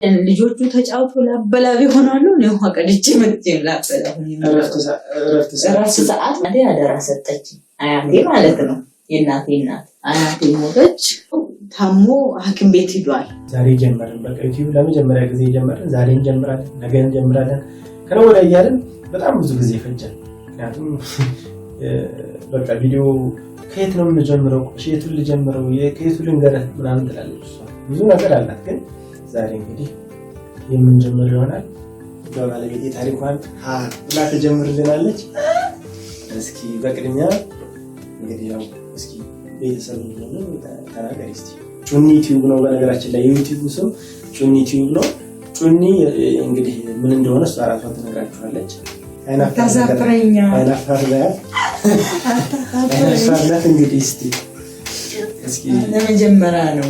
ልጆቹ ተጫውቶ ላበላብ ይሆናሉ። ነው ሀቀድቼ መጥቼ ላበላብ እረፍት ሰዓት አንዴ አደራ ሰጠች አያቴ ማለት ነው። የእናቴ እናት አያቴ ሞተች። ታሞ ሐኪም ቤት ሄዷል። ዛሬ ጀመርን። በቃ ዩቲዩብ ለመጀመሪያ ጊዜ ጀመርን። ዛሬ እንጀምራለን፣ ነገ እንጀምራለን። ከነገ ወዲያ እያልን በጣም ብዙ ጊዜ ፈጀን። ምክንያቱም በቃ ቪዲዮ ከየት ነው የምጀምረው? ከየቱን ልጀምረው? ከየቱን ልንገርህ ምናምን ትላለች። ብዙ ነገር አላት። ግን ዛሬ እንግዲህ የምንጀምር ይሆናል። በባለቤቴ ታሪኳን ብላ ትጀምርልናለች። እስኪ በቅድሚያ እንግዲህ ያው እስኪ ቤተሰብ ነው ተናገሪ እስቲ። ጩኒ ዩቲዩብ ነው በነገራችን ላይ የዩቲዩብ ስም ጩኒ ዩቲዩብ ነው። ጩኒ እንግዲህ ምን እንደሆነ እሷ ራሷ ትነግራችኋለች። ታዛፍረኛ አይናፋርላት እንግዲህ እስኪ ለመጀመሪያ ነው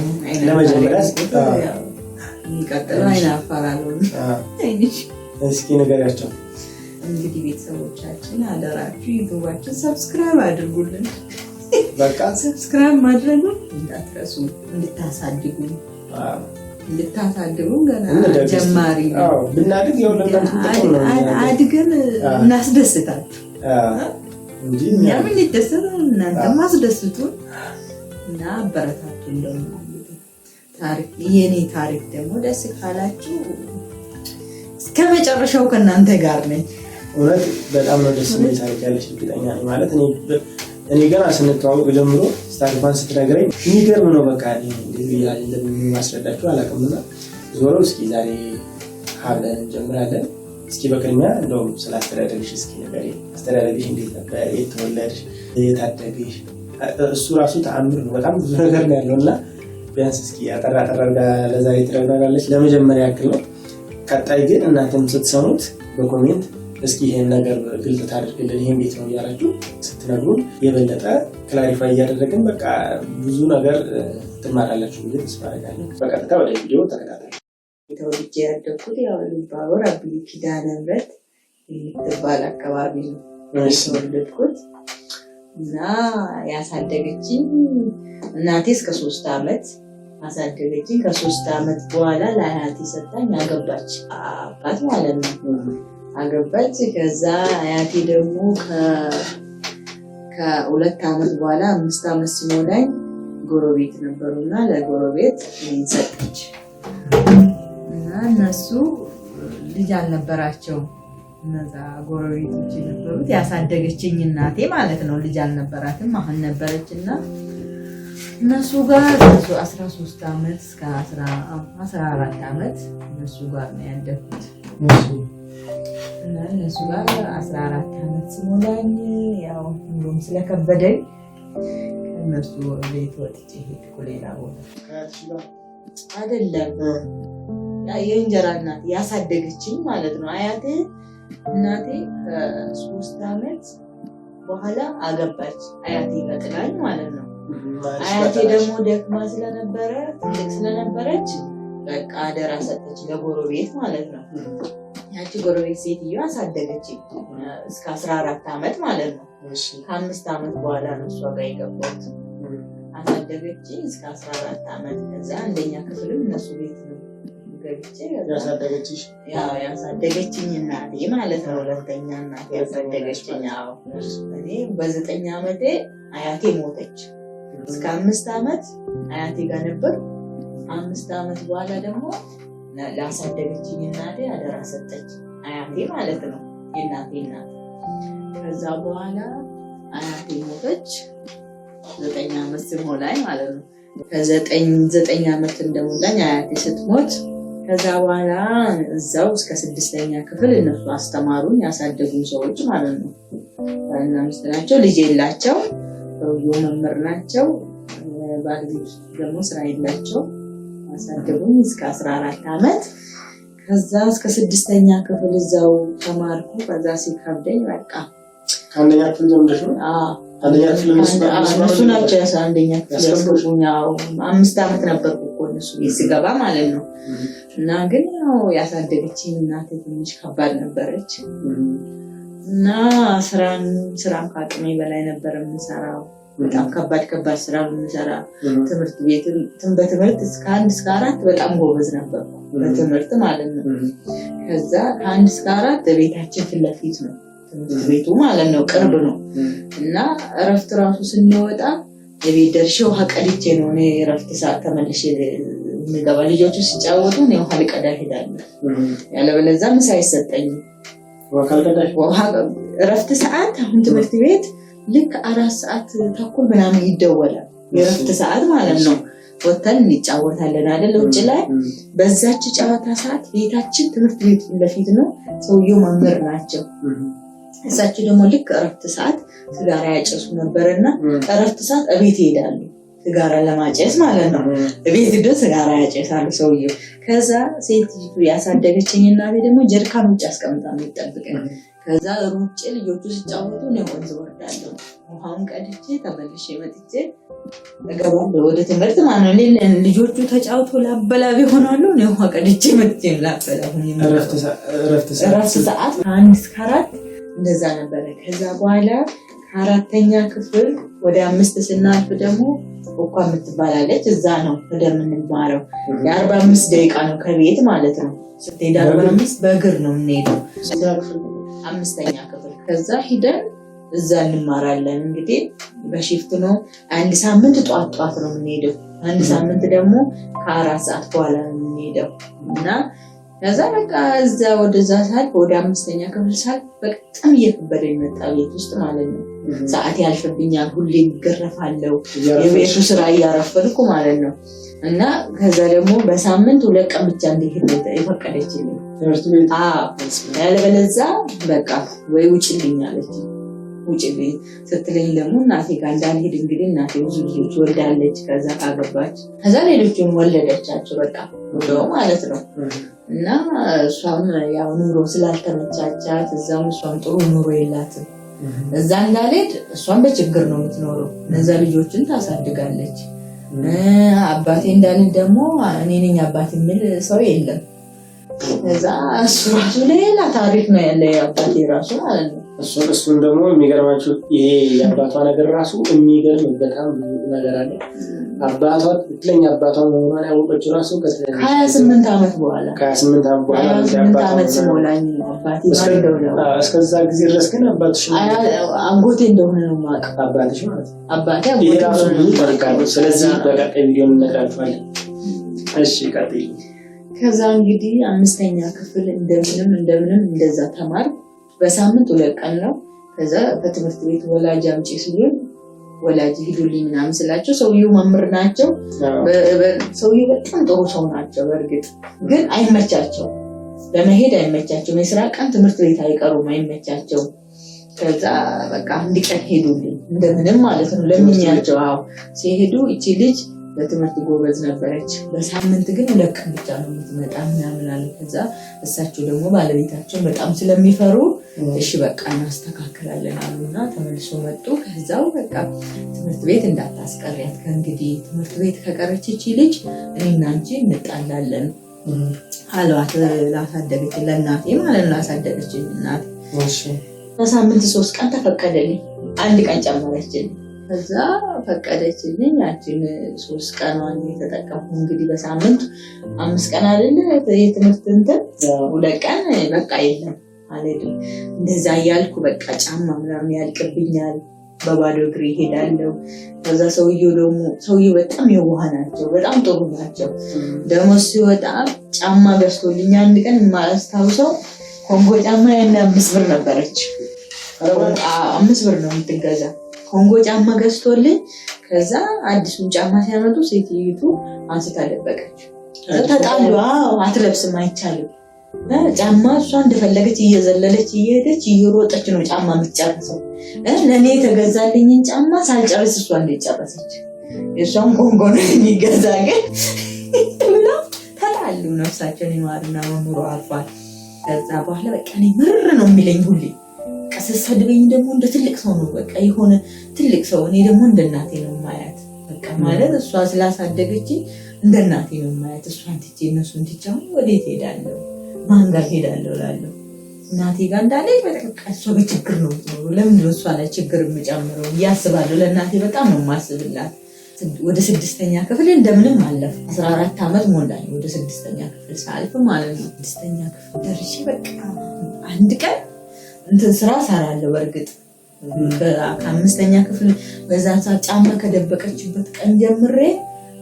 ይቀጥላል። አይናፋራሉ እስኪ ንገሪያቸው እንግዲህ ቤተሰቦቻችን አደራችሁ ዩቲዩባችን ሰብስክራይብ አድርጉልን። በቃ ሰብስክራይብ ማድረጉ እንዳትረሱ፣ እንድታሳድጉ ገና ጀማሪ ነው። ብናድግ ያው አድገን እናስደስታችሁ እንጂ እኛም እንደደሰት እናንተም አስደስቱን እና አበረታቱን። ደግሞ የኔ ታሪክ ደግሞ ደስ ካላችሁ እስከ መጨረሻው ከእናንተ ጋር ነኝ። እውነት በጣም ነው ደስ የሚል ታሪክ ያለሽ እርግጠኛ ነኝ። ማለት እኔ ገና ስንተዋወቅ ጀምሮ ታሪኳን ስትነግረኝ የሚገርም ነው። በቃ እንደማስረዳችሁ አላውቅምና ዞሮ እስኪ ዛሬ ሀብለን እንጀምራለን። እስኪ በቅድሚያ እንደውም ስለ አስተዳደግሽ እስኪ ንገሪኝ። አስተዳደግሽ እንዴት ነበር? የት ተወለድሽ? የት አደግሽ? እሱ ራሱ ተአምር ነው። በጣም ብዙ ነገር ነው ያለውና ቢያንስ እስኪ አጠራ ለዛሬ ትነግረናለች። ለመጀመሪያ ያክል ነው። ቀጣይ ግን እናንተም ስትሰሙት በኮሜንት እስኪ ይሄን ነገር ግልጽ ታድርግልን፣ ይሄን ቤት ነው እያላችሁ ስትነግሩን የበለጠ ክላሪፋይ እያደረግን በቃ ብዙ ነገር ትማራላችሁ ብዬ ተስፋ አደርጋለሁ። በቀጥታ ወደ ቪዲዮ ተከታተሉ። ተወልጄ ያደግኩት ያው ልባወር አብይ ኪዳነ ምህረት የምትባል አካባቢ ነው የተወለድኩት እና ያሳደገችኝ እናቴ እስከ 3 ዓመት አሳደገችኝ። ከ3 ዓመት በኋላ ለአያቴ ሰጣኝ። አገባች፣ አባት ማለት ነው አገባች። ከዛ አያቴ ደግሞ ከ2 ዓመት በኋላ 5 ዓመት ሲሞላኝ ጎረቤት ነበሩና ለጎረቤት ሰጠች እና እነሱ ልጅ አልነበራቸውም። እነዛ ጎረቤቶች ነበሩት ያሳደገችኝ እናቴ ማለት ነው። ልጅ አልነበራትም፣ አሁን ነበረችና እነሱ ጋር 13 ዓመት እስከ 14 ዓመት እነሱ ጋር ነው ያደግኩት። እና እነሱ ጋር 14 ዓመት ሲሞላኝ ያው ሁሉም ስለከበደኝ እነሱ ቤት ወጥቼ ሄድኩ ሌላ ቦታ። አይደለም የእንጀራ እናት ያሳደገችኝ ማለት ነው። አያቴ እናቴ ከ3 ዓመት በኋላ አገባች። አያቴ ቀጥላኝ ማለት ነው። አያቴ ደግሞ ደክማ ስለነበረ ትልቅ ስለነበረች በቃ አደራ ሰጠች ለጎረቤት ማለት ነው። ያቺ ጎረቤት ሴትዮ አሳደገችኝ እስከ 14 ዓመት ማለት ነው። ከ5 ዓመት በኋላ ነው እሷ ጋር የገባሁት። አሳደገችኝ እስከ 14 ዓመት። ከዛ አንደኛ ክፍልም እነሱ ቤት ነው ገብቼ ያሳደገችኝ እናቴ ማለት ነው። ሁለተኛ እናቴ ያሳደገችኝ። እኔ በ9 ዓመቴ አያቴ ሞተች። እስከ 5 ዓመት አያቴ ጋር ነበር። 5 ዓመት በኋላ ደግሞ ላሳደገችኝ እናቴ አደራ ሰጠች አያቴ ማለት ነው፣ የእናቴ እናት። ከዛ በኋላ አያቴ ሞተች 9 ዓመት ሲሞላኝ ማለት ነው። ከ9 ዓመት እንደሞላኝ አያቴ ስትሞት ከዛ በኋላ እዛው እስከ 6ኛ ክፍል እነሱ አስተማሩኝ፣ ያሳደጉኝ ሰዎች ማለት ነው። እና ሚስት ናቸው፣ ልጅ የላቸው፣ ሰውየው መምህር ናቸው። ባለቤት ደግሞ ስራ የላቸው። አሳደጉኝ እስከ 14 ዓመት። ከዛ እስከ 6ኛ ክፍል እዛው ተማርኩ። ከዛ ሲከብደኝ በቃ አንደኛ ክፍል ጀምረሽ ነው? አንደኛ ክፍል እነሱ ናቸው 11ኛ ክፍል ያስገቡኝ። 5 ዓመት ነበርኩ እኮ እነሱ ቤት ስገባ ማለት ነው። እና ግን ያው ያሳደገችኝ እናቴ ትንሽ ከባድ ነበረች እና ስራም ከአቅሜ በላይ ነበር የምሰራው። በጣም ከባድ ስራ የምሰራ። ትምህርት ቤት በትምህርት እስከ 1 እስከ 4 በጣም ጎበዝ ነበርኩ። በትምህርት ማለት ነው። ከዛ ከ1 እስከ 4 ቤታችን ፊት ለፊት ነው ትምህርት ቤቱ ማለት ነው፣ ቅርብ ነው። እና እረፍት ራሱ ስንወጣ የቤት ደርሼ ውሃ ቀድቼ ነው እኔ እረፍት ሰዓት ተመልሼ የምገባ። ልጆቹ ሲጫወቱ እኔ ውሃ ልቀዳ እሄዳለሁ፣ ያለበለዚያ ምሳ አይሰጠኝም። እረፍት ሰዓት አሁን ትምህርት ቤት ልክ 4 ሰዓት ተኩል ምናምን ይደወላል፣ የእረፍት ሰዓት ማለት ነው። ወተን እንጫወታለን አይደል ውጭ ላይ። በዛች ጨዋታ ሰዓት ቤታችን ትምህርት ቤት ለፊት ነው። ሰውየው መምህር ናቸው። እሳቸው ደግሞ ልክ እረፍት ሰዓት ሲጋራ ያጨሱ ነበርና እረፍት ሰዓት እቤት ይሄዳሉ ሲጋራ ለማጨስ ማለት ነው። እቤት ሄደው ሲጋራ ያጨሳሉ ሰውየው። ከዛ ሴት ያሳደገችኝ እናቴ ደግሞ ጀሪካን ውጭ አስቀምጣ ነው የምትጠብቀኝ። ከዛ ሩጬ ልጆቹ ሲጫወቱ ነው ወንዝ ወርዳለሁ፣ ውሃውን ቀድቼ ተመልሼ መጥቼ እገባለሁ ወደ ትምህርት ማለት ነው። ልጆቹ ተጫውቶ ላበላብ ይሆናሉ፣ ነው ውሃ ቀድቼ መጥቼ ላበላብ። እረፍት ሰዓት ከ1 እስከ 4 እንደዛ ነበረ። ከዛ በኋላ ከ4ኛ ክፍል ወደ 5 ስናልፍ ደግሞ እኮ የምትባላለች እዛ ነው እንደምንማረው። የ45 ደቂቃ ነው ከቤት ማለት ነው። ስትሄድ 45 በእግር ነው የምንሄደው 5ኛ ክፍል። ከዛ ሂደን እዛ እንማራለን። እንግዲህ በሺፍት ነው። 1 ሳምንት ጧት ነው የምንሄደው፣ 1 ሳምንት ደግሞ ከ4 ሰዓት በኋላ ነው የምንሄደው። እና ከዛ በቃ እዛ ወደዛ ሳልፍ ወደ 5ኛ ክፍል ሳልፍ በጣም እየከበደኝ መጣ ቤት ውስጥ ማለት ነው። ሰዓት ያልፍብኛል፣ ሁሌ ይገረፋለሁ፣ የቤቱ ስራ እያረፈልኩ ማለት ነው። እና ከዛ ደግሞ በሳምንት 2 ቀን ብቻ እንዲሄድ የፈቀደችልኝ ትምህርት ቤት። ያለበለዚያ በቃ ወይ ውጭልኝ አለች። ውጭልኝ ስትለኝ ደግሞ እናቴ ጋር እንዳልሄድ እንግዲህ እናቴ ብዙ ልጆች ወልዳለች። ከዛ ካገባች ከዛ ሌሎችም ወለደቻቸው በቃ ወደው ማለት ነው። እና እሷም ያው ኑሮ ስላልተመቻቻት እዛም እሷም ጥሩ ኑሮ የላትም። እዛ እንዳልሄድ እሷም በችግር ነው የምትኖረው፣ እነዛ ልጆችን ታሳድጋለች። አባቴ እንዳልሄድ ደግሞ እኔ ነኝ አባት የሚል ሰው የለም። እዛ እሱ ራሱ ሌላ ታሪክ ነው ያለ አባቴ ራሱ ማለት ነው። እሱን ደግሞ የሚገርማችሁ ይሄ የአባቷ ነገር ራሱ የሚገርም በጣም ነገር አለ። አባቷ ትክክለኛ አባቷ መሆኗን ያወቀችው ራሱ ከ28 ዓመት በኋላ 28 ዓመት ሲሞላኝ ነው አባቴ ማለት ነው። እስከዛ ጊዜ ድረስ ግን አባትሽ አጎቴ እንደሆነ ነው የማውቀው። አባትሽ ማለት አባቴ ይሄ ራሱ ብዙ ታሪክ አለው። ስለዚህ በቀጣይ ቪዲዮ እንነግራችኋለን። እሺ ቀጥይ። ከዛ እንግዲህ 5ኛ ክፍል እንደምንም እንደዛ ተማርኩ። በሳምንት 2 ቀን ነው። ከዛ ከትምህርት ቤት ወላጅ አምጪ ሲሉኝ ወላጅ ሂዱልኝ ምናምን ስላቸው ሰውየው መምህር ናቸው። ሰውየው በጣም ጥሩ ሰው ናቸው። በእርግጥ ግን አይመቻቸው፣ ለመሄድ አይመቻቸው። የስራ ቀን ትምህርት ቤት አይቀሩም፣ አይመቻቸው። ከዛ በቃ 1 ቀን ሄዱልኝ እንደምንም ማለት ነው ለምኛቸው። አዎ ሲሄዱ እቺ ልጅ በትምህርት ጎበዝ ነበረች። በሳምንት ግን 2 ቀን ብቻ ነው የምትመጣ ምናምን አለ። ከዛ እሳቸው ደግሞ ባለቤታቸው በጣም ስለሚፈሩ እሺ በቃ እናስተካክላለን አሉና ተመልሶ መጡ። ከዛው በቃ ትምህርት ቤት እንዳታስቀሪያት ከእንግዲህ ትምህርት ቤት ከቀረች እቺ ልጅ እኔና አንቺ እንጣላለን አሏት። ላሳደገች ለእናቴ ማለት ነው ላሳደገችኝ እናቴ። በሳምንት 3 ቀን ተፈቀደልኝ፣ 1 ቀን ጨመረችልኝ። ከዛ ፈቀደችልኝ። ያችን 3 ቀኗን የተጠቀምኩ እንግዲህ በሳምንት 5 ቀን አይደለ የትምህርት እንትን 2 ቀን በቃ የለም አልሄድም። እንደዛ እያልኩ በቃ ጫማ ምናምን ያልቅብኛል፣ በባዶ እግሬ እሄዳለሁ። ከዛ ሰውየው በጣም የዋህ ናቸው፣ በጣም ጥሩ ናቸው። ደግሞ ሲወጣ ጫማ ገዝቶልኝ 1 ቀን የማላስታውሰው ኮንጎ ጫማ ያን 5 ብር ነበረች። 5 ብር ነው የምትገዛ ኮንጎ ጫማ ገዝቶልኝ። ከዛ አዲሱን ጫማ ሲያመጡ ሴትዮቱ አንስታ ደበቀች። ተጣሉ። አትለብስም አይቻልም ጫማ። እሷ እንደፈለገች እየዘለለች እየሄደች እየሮጠች ነው ጫማ የምትጨርሰው። ለእኔ የተገዛልኝን ጫማ ሳልጨርስ እሷ እንዴት ጨረሰች? የእሷን ኮንጎ ነው የሚገዛ ግን ብለው ተጣሉ። ነፍሳቸውን ይማርና መምህሩ አልፏል። ከዛ በኋላ በቃ እኔ ምርር ነው የሚለኝ ሁሌ። ስትሰድበኝ ደግሞ እንደ ትልቅ ሰው ነው በቃ የሆነ ትልቅ ሰው። እኔ ደግሞ እንደ እናቴ ነው ማያት በቃ ማለት እሷ ስላሳደገችኝ እንደ እናቴ ነው ማያት። እሷን ትቼ እነሱን ትቼ አሁን ወዴት ሄዳለሁ? ማን ጋር ሄዳለሁ እላለሁ። እናቴ ጋር እንዳለኝ በቃ እሷ በችግር ነው የምትኖረው። ለምንድን ነው እሷ ላይ ችግር የምጨምረው እያስባለሁ። ለእናቴ በጣም ነው የማስብላት። ወደ 6ኛ ክፍል እንደምንም አለፍ 14 ዓመት ሞላኝ። ወደ 6ኛ ክፍል ሳልፍ ማለት ነው 6ኛ ክፍል ደርሼ በቃ አንድ ቀን እንትን ስራ ሰራለሁ። በእርግጥ ከ5ኛ ክፍል በዛ ሰዓት ጫማ ከደበቀችበት ቀን ጀምሬ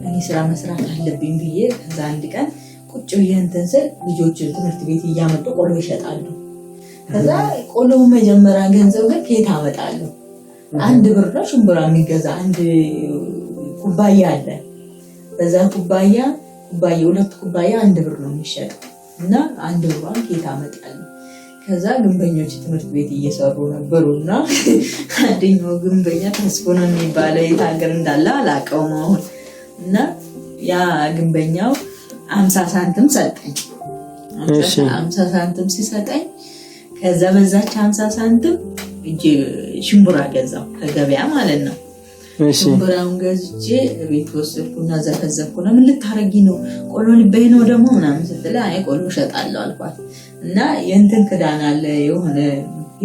እኔ ስራ መስራት አለብኝ ብዬ ከዛ አንድ ቀን ቁጭ ብዬ እንትን ስል ልጆችን ትምህርት ቤት እያመጡ ቆሎ ይሸጣሉ። ከዛ ቆሎ መጀመሪያ ገንዘብ ግን ከየት አመጣለሁ? 1 ብር ነው ሽምብራ የሚገዛ አንድ ኩባያ አለ። በዛ ኩባያ 2 ኩባያ 1 ብር ነው የሚሸጠው እና 1 ብሯን ከየት አመጣለሁ? ከዛ ግንበኞች ትምህርት ቤት እየሰሩ ነበሩና አንደኛው ግንበኛ ተስፎ ነው የሚባለው የት ሀገር እንዳለ አላውቀውም አሁን። እና ያ ግንበኛው 50 ሳንቲም ሰጠኝ። 50 ሳንቲም ሲሰጠኝ ከዛ በዛች 50 ሳንቲም እጄ ሽምብራ ገዛው ከገበያ ማለት ነው። ሽምብራውን ገዝቼ ቤት ወሰድኩና ዘፈዘፍኩና ምን ልታረጊ ነው? ቆሎ ልበይ ነው ደግሞ ምናምን ስትል አይ ቆሎ እሸጣለሁ አልኳት። እና የእንትን ክዳን አለ የሆነ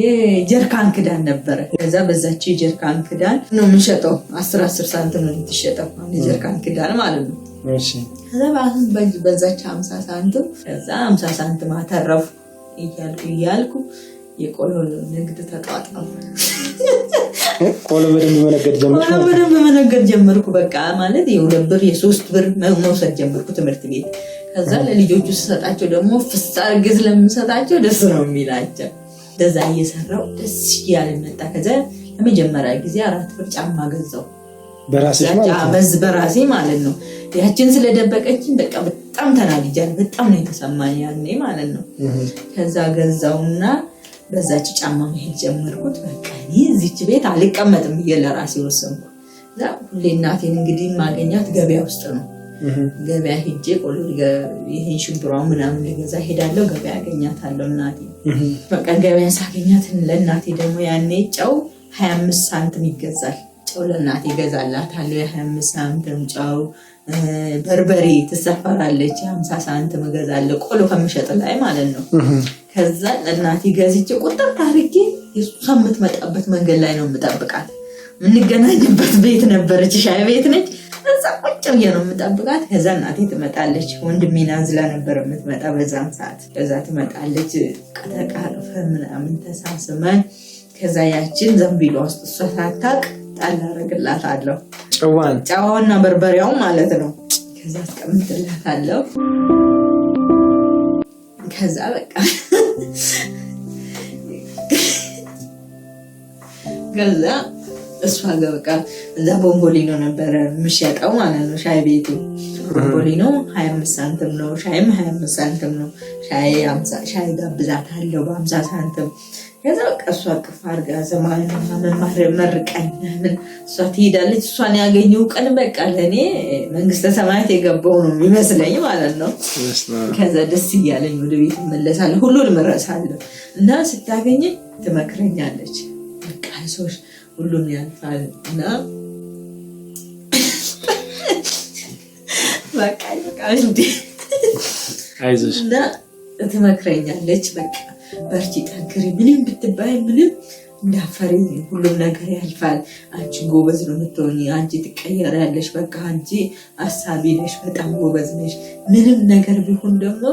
የጀርካን ክዳን ነበረ። ከዛ በዛች የጀርካን ክዳን ነው የምንሸጠው 10 ሳንቲም ነው የምትሸጠው የጀርካን ክዳን ማለት ነው። ከዛ በዛች 50 ሳንቲም ከዛ 50 ሳንቲም አተረፉ እያልኩ የቆሎ ንግድ ተጧጧፈ። ቆሎ በደንብ መነገድ ጀመርኩ። በቃ ማለት የ2 ብር የ3 ብር መውሰድ ጀመርኩ ትምህርት ቤት። ከዛ ለልጆቹ ስሰጣቸው ደግሞ ፍስታ ግዝ ለምሰጣቸው ደስ ነው የሚላቸው። እንደዛ እየሰራው ደስ እያለኝ መጣ። ከዛ ለመጀመሪያ ጊዜ 4 ብር ጫማ ገዛው በራሴ ማለት ነው። ያችን ስለደበቀችኝ በቃ በጣም ተናድጃለሁ። በጣም ነው የተሰማኝ ያኔ ማለት ነው። ከዛ ገዛውና በዛች ጫማ መሄድ ጀመርኩት። በቃ እኔ እዚች ቤት አልቀመጥም ብዬ ለራሴ ወሰንኩ። ሁሌ እናቴን እንግዲህ ማገኛት ገበያ ውስጥ ነው። ገበያ ሄጄ ቆሎ ይሄን ሽምብራው ምናምን ልገዛ ሄዳለሁ። ገበያ አገኛታለሁ እናቴ። በቃ ገበያ ሳገኛት ለእናቴ ደግሞ ያኔ ጨው 25 ሳንቲም ይገዛል። ጨው ለእናቴ ገዛላታለሁ። የ25 ሳንቲም ጨው፣ በርበሬ ትሰፈራለች 50 ሳንቲም እገዛለሁ ቆሎ ከምሸጥ ላይ ማለት ነው። ከዛ ለእናቴ ገዝቼ ቁጥር ታርጌ እሷ የምትመጣበት መንገድ ላይ ነው የምጠብቃት። የምንገናኝበት ቤት ነበረች፣ ሻይ ቤት ነች። እዛ ቁጭ ብዬ ነው የምጠብቃት። ከዛ እናቴ ትመጣለች። ወንድሜን አዝላ ነበር የምትመጣ በዛም ሰዓት። ከዛ ትመጣለች፣ ቀጠቃርፈ ምናምን ተሳስመን ከዛ ያችን ዘንቢሏ ውስጥ እሷ ሳታውቅ ጣል አደርግላታለሁ። ጨዋውና በርበሬው ማለት ነው። ከዛ አስቀምጥላታለሁ። ከዛ በቃ ከዛ እሷ በቃ እዛ ቦምቦሊኖ ነበረ የምሸጠው ማለት ነው። ሻይ ቤቱ ቦምቦሊኖ 25 ሳንቲም ነው፣ ሻይም 25 ሳንቲም ነው። ሻይ ጋብዛታለሁ በ50 ሳንቲም። ከዛ በቃ እሷ ቅፍ አድርጋ ዘማን መማር መርቀኝ ምን እሷ ትሄዳለች። እሷን ያገኘው ቀን በቃ ለእኔ መንግስተ ሰማያት የገባው ነው የሚመስለኝ ማለት ነው። ከዛ ደስ እያለኝ ወደ ቤት እመለሳለሁ፣ ሁሉንም እረሳለሁ። እና ስታገኘኝ ትመክረኛለች። በቃ ሰዎች ሁሉም ያልፋል እና በቃ እንዴ አይዞሽ እና ትመክረኛለች። በቃ በርቺ፣ ጠንክሪ፣ ምንም ብትባይ ምንም እንዳፈሪ ሁሉም ነገር ያልፋል። አንቺ ጎበዝ ነው የምትሆኚ፣ አንቺ ትቀየሪያለሽ። በቃ አንቺ አሳቢ ነሽ፣ በጣም ጎበዝ ነሽ። ምንም ነገር ቢሆን ደግሞ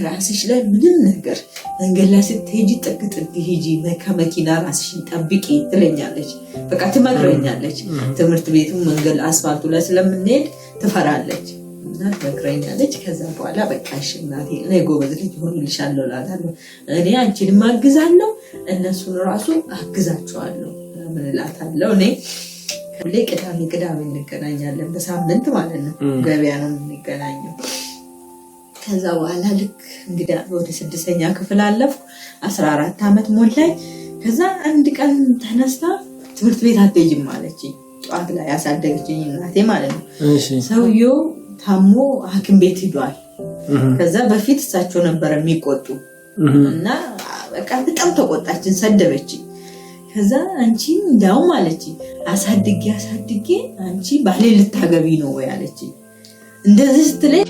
ራስሽ ላይ ምንም ነገር መንገድ ላይ ስትሄጂ ጥግ ሂጂ፣ ከመኪና ራስሽን ጠብቂ ትለኛለች። በቃ ትመክረኛለች። ትምህርት ቤቱ መንገድ አስፋልቱ ላይ ስለምንሄድ ትፈራለች እና ትመክረኛለች። ከዛ በኋላ በቃ እሺ እናቴ እኔ ጎበዝ ልጅ ሆንልሻለሁ እላታለሁ። እኔ አንቺንም አግዛለሁ እነሱን ራሱ አግዛቸዋለሁ ምን እላታለሁ። እኔ ሁሌ ቅዳሜ እንገናኛለን፣ በሳምንት ማለት ነው። ገበያ ነው የምንገናኘው። ከዛ በኋላ ልክ እንግዲህ ወደ 6ኛ ክፍል አለፍኩ። 14 ዓመት ሞላኝ። ከዛ አንድ ቀን ተነስታ ትምህርት ቤት አትሄጂም አለችኝ። ጠዋት ላይ ያሳደገችኝ እናቴ ማለት ነው። ሰውየው ታሞ ሐኪም ቤት ሂዷል። ከዛ በፊት እሳቸው ነበር የሚቆጡ እና በቃ በጣም ተቆጣችን፣ ሰደበችኝ። ከዛ አንቺ እንዳውም አለችኝ አሳድጌ አንቺ ባሌ ልታገቢ ነው ወይ አለችኝ። እንደዚህ ስትለኝ